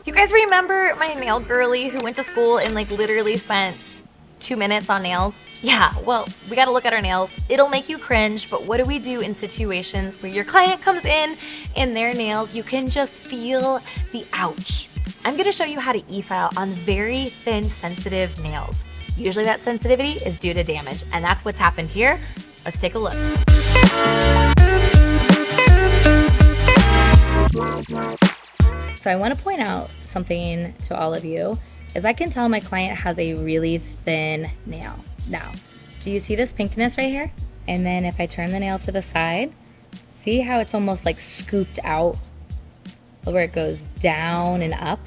You guys remember my nail girly who went to school and like literally spent 2 minutes on nails? Yeah, well, we gotta look at our nails. It'll make you cringe, but what do we do in situations where your client comes in and their nails, you can just feel the ouch. I'm gonna show you how to efile on very thin, sensitive nails. Usually that sensitivity is due to damage, and that's what's happened here. Let's take a look. So I want to point out something to all of you, is I can tell my client has a really thin nail. Now, do you see this pinkness right here? And then if I turn the nail to the side, see how it's almost like scooped out where it goes down and up?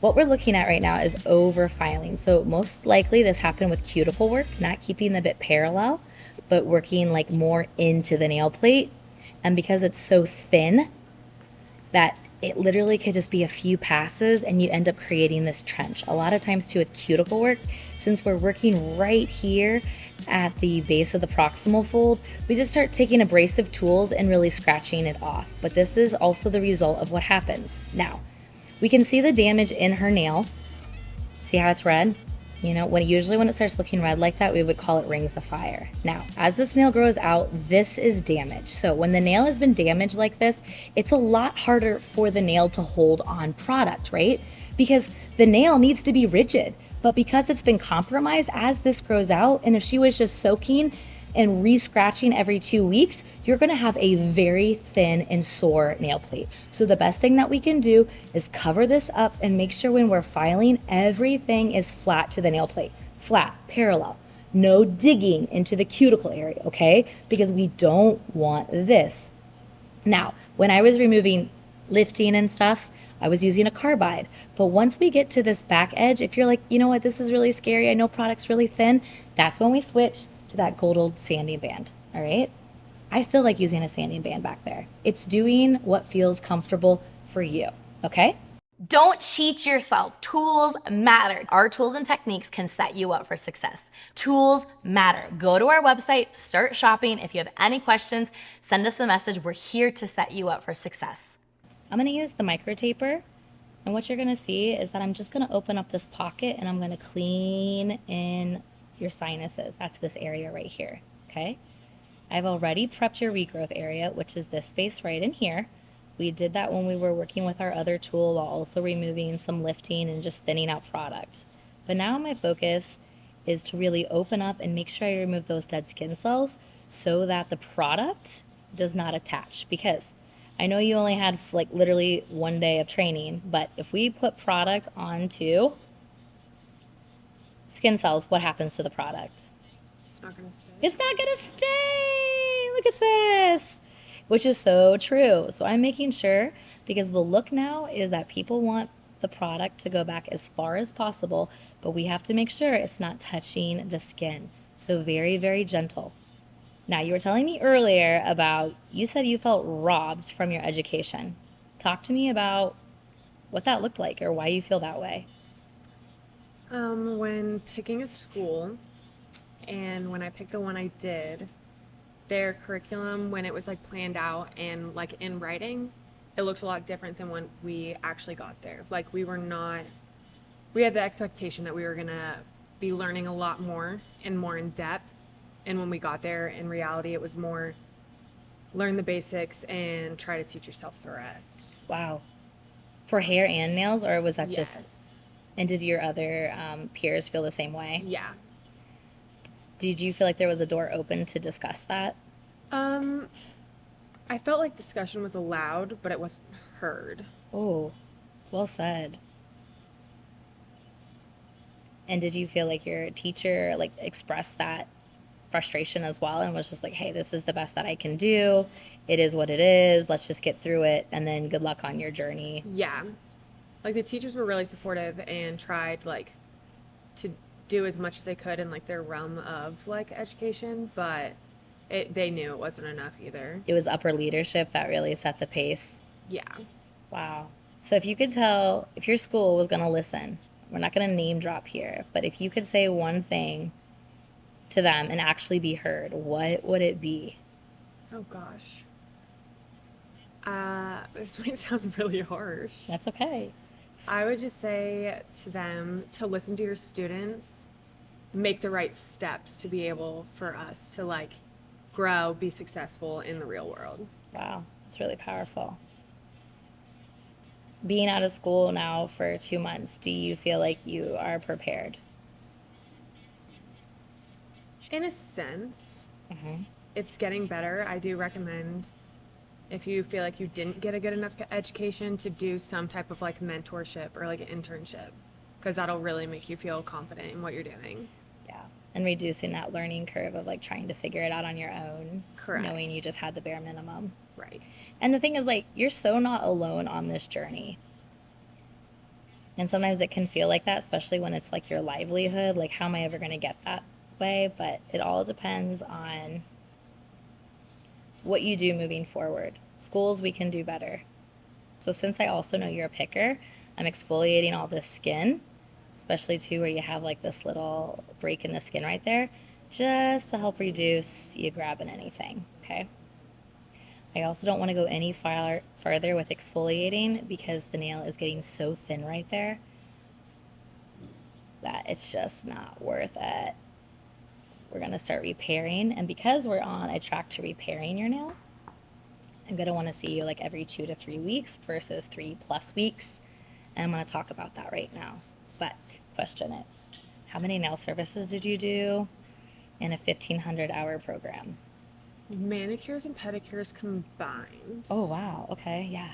What we're looking at right now is overfiling. So most likely this happened with cuticle work, not keeping the bit parallel, but working like more into the nail plate. And because it's so thin that it literally could just be a few passes and you end up creating this trench. A lot of times too with cuticle work, since we're working right here at the base of the proximal fold, we just start taking abrasive tools and really scratching it off. But this is also the result of what happens. Now, we can see the damage in her nail. See how it's red? You know, usually when it starts looking red like that, we would call it rings of fire. Now, as this nail grows out, this is damage. So when the nail has been damaged like this, it's a lot harder for the nail to hold on product, right? Because the nail needs to be rigid. But because it's been compromised, as this grows out, and if she was just soaking and re-scratching every 2 weeks, you're gonna have a very thin and sore nail plate. So the best thing that we can do is cover this up and make sure when we're filing, everything is flat to the nail plate. Flat, parallel. No digging into the cuticle area, okay? Because we don't want this. Now, when I was removing lifting and stuff, I was using a carbide. But once we get to this back edge, if you're like, you know what, this is really scary, I know product's really thin, that's when we switch to that gold old sanding band, all right? I still like using a sanding band back there. It's doing what feels comfortable for you, okay? Don't cheat yourself. Tools matter. Our tools and techniques can set you up for success. Tools matter. Go to our website, start shopping. If you have any questions, send us a message. We're here to set you up for success. I'm gonna use the micro taper, and what you're gonna see is that I'm just gonna open up this pocket and I'm gonna clean in your sinuses. That's this area right here, okay? I've already prepped your regrowth area, which is this space right in here. We did that when we were working with our other tool while also removing some lifting and just thinning out product. But now my focus is to really open up and make sure I remove those dead skin cells so that the product does not attach. Because I know you only had like literally 1 day of training, but if we put product onto skin cells, what happens to the product? It's not gonna stay. It's not gonna stay. Look at this, which is so true. So I'm making sure, because the look now is that people want the product to go back as far as possible, but we have to make sure it's not touching the skin. So very, very gentle. Now, you were telling me earlier about, you said you felt robbed from your education. Talk to me about what that looked like or why you feel that way. When picking a school, and when I picked the one I did, their curriculum, when it was like planned out and like in writing, it looked a lot different than when we actually got there. Like we had the expectation that we were gonna be learning a lot more and more in depth. And when we got there, in reality, it was more learn the basics and try to teach yourself the rest. Wow. For hair and nails, or was that Yes. just... And did your other peers feel the same way? Yeah. Did you feel like there was a door open to discuss that? I felt like discussion was allowed, but it wasn't heard. Oh, well said. And did you feel like your teacher like expressed that frustration as well and was just like, hey, this is the best that I can do. It is what it is. Let's just get through it. And then good luck on your journey. Yeah. Like the teachers were really supportive and tried like to do as much as they could in like their realm of like education, but they knew it wasn't enough either. It was upper leadership that really set the pace. Yeah. Wow. So if you could tell, if your school was going to listen, we're not going to name drop here, but if you could say one thing to them and actually be heard, what would it be? Oh gosh. This might sound really harsh. That's okay. I would just say to them to listen to your students, make the right steps to be able for us to like grow, be successful in the real world. Wow, that's really powerful. Being out of school now for 2 months, do you feel like you are prepared? In a sense, Mm-hmm. it's getting better. I do recommend if you feel like you didn't get a good enough education to do some type of like mentorship or like an internship because that'll really make you feel confident in what you're doing. Yeah. And reducing that learning curve of like trying to figure it out on your own, Correct. knowing you just had the bare minimum. Right. And the thing is, like, you're so not alone on this journey. And sometimes it can feel like that, especially when it's like your livelihood. Like, how am I ever going to get that way? But it all depends on what you do moving forward. Schools, we can do better. So, since I also know you're a picker, I'm exfoliating all this skin, especially too where you have like this little break in the skin right there, just to help reduce you grabbing anything, okay? I also don't want to go any farther with exfoliating because the nail is getting so thin right there that it's just not worth it. We're going to start repairing, and because we're on a track to repairing your nail, I'm going to want to see you like every 2 to 3 weeks versus 3+ weeks, and I'm going to talk about that right now. But question is, how many nail services did you do in a 1,500-hour program? Manicures and pedicures combined. Oh, wow. Okay, yeah.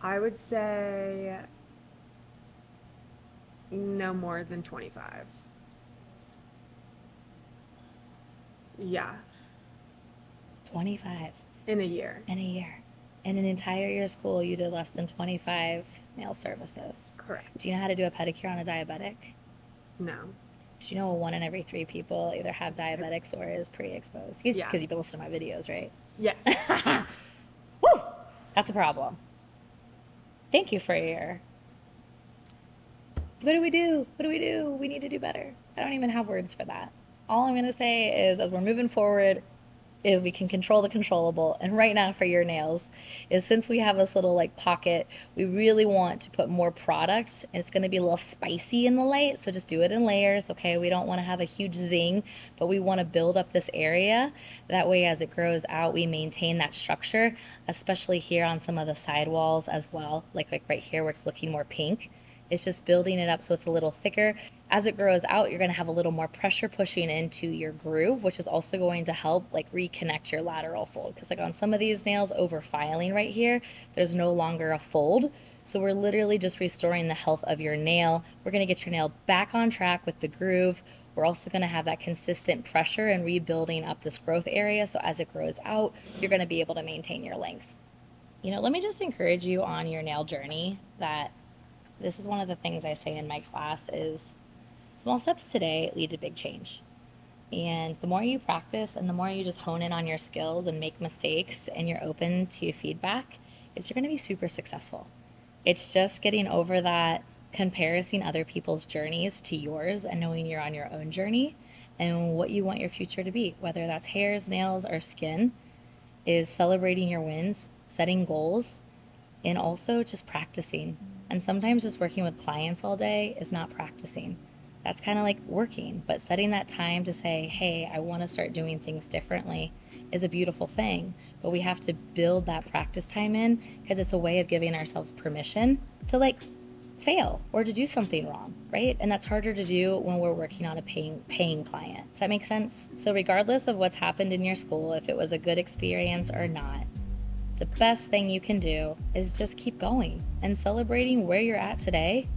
I would say no more than 25. Yeah, 25 in a year. in a year. In an entire year of school, you did less than 25 nail services. Correct. Do you know how to do a pedicure on a diabetic? No. Do you know 1 in every 3 people either have diabetics or is pre-exposed? Because Yeah. you've been listening to my videos, right? Yes. Woo! That's a problem. Thank you for your... What do we do? What do we do? We need to do better. I don't even have words for that. All I'm going to say is, as we're moving forward, is we can control the controllable. And right now for your nails is, since we have this little like pocket, we really want to put more product. It's going to be a little spicy in the light, so just do it in layers, okay? We don't want to have a huge zing, but we want to build up this area. That way as it grows out, we maintain that structure, especially here on some of the side walls as well, like right here where it's looking more pink. It's just building it up so it's a little thicker. As it grows out, you're going to have a little more pressure pushing into your groove, which is also going to help like reconnect your lateral fold. Because like on some of these nails over filing right here, there's no longer a fold. So we're literally just restoring the health of your nail. We're going to get your nail back on track with the groove. We're also going to have that consistent pressure and rebuilding up this growth area. So as it grows out, you're going to be able to maintain your length. You know, let me just encourage you on your nail journey that this is one of the things I say in my class is small steps today lead to big change. And the more you practice and the more you just hone in on your skills and make mistakes and you're open to feedback, is you're going to be super successful. It's just getting over that comparison other people's journeys to yours and knowing you're on your own journey and what you want your future to be, whether that's hairs, nails, or skin, is celebrating your wins, setting goals, and also just practicing. And sometimes just working with clients all day is not practicing. That's kind of like working, but setting that time to say, hey, I want to start doing things differently is a beautiful thing. But we have to build that practice time in because it's a way of giving ourselves permission to like fail or to do something wrong, right? And that's harder to do when we're working on a paying client. Does that make sense? So regardless of what's happened in your school, if it was a good experience or not, the best thing you can do is just keep going and celebrating where you're at today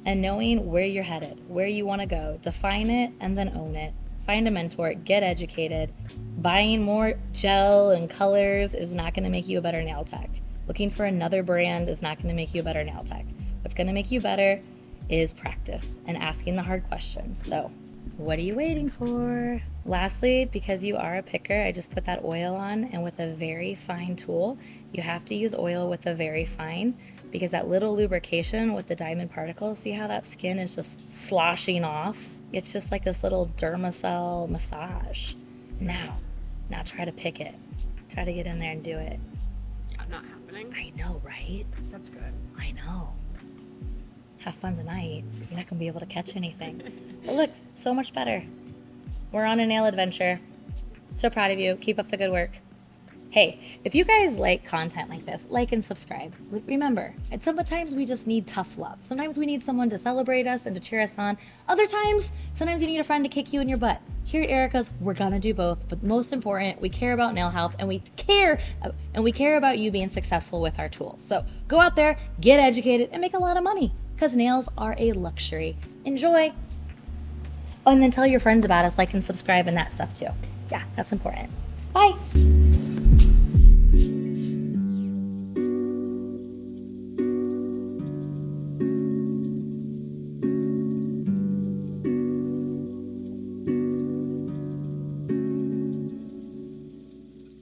and knowing where you're headed, where you want to go. Define it and then own it. Find a mentor, get educated. Buying more gel and colors is not going to make you a better nail tech. Looking for another brand is not going to make you a better nail tech. What's going to make you better is practice and asking the hard questions. So, what are you waiting for? Lastly, because you are a picker, I just put that oil on, and with a very fine tool, you have to use oil with a very fine, because that little lubrication with the diamond particles, see how that skin is just sloshing off? It's just like this little Dermacell massage. Now try to pick it. Try to get in there and do it. Yeah, not happening. morning. I know, right? That's good. I know. Have fun tonight. You're not gonna be able to catch anything. But look, so much better. We're on a nail adventure. So proud of you. Keep up the good work. Hey, if you guys like content like this, like and subscribe. Remember, sometimes we just need tough love. Sometimes we need someone to celebrate us and to cheer us on. Other times, sometimes you need a friend to kick you in your butt. Here at Erica's, we're gonna do both, but most important, we care about nail health and we care about you being successful with our tools. So go out there, get educated, and make a lot of money because nails are a luxury. Enjoy. Oh, and then tell your friends about us, like and subscribe and that stuff too. Yeah, that's important. Bye.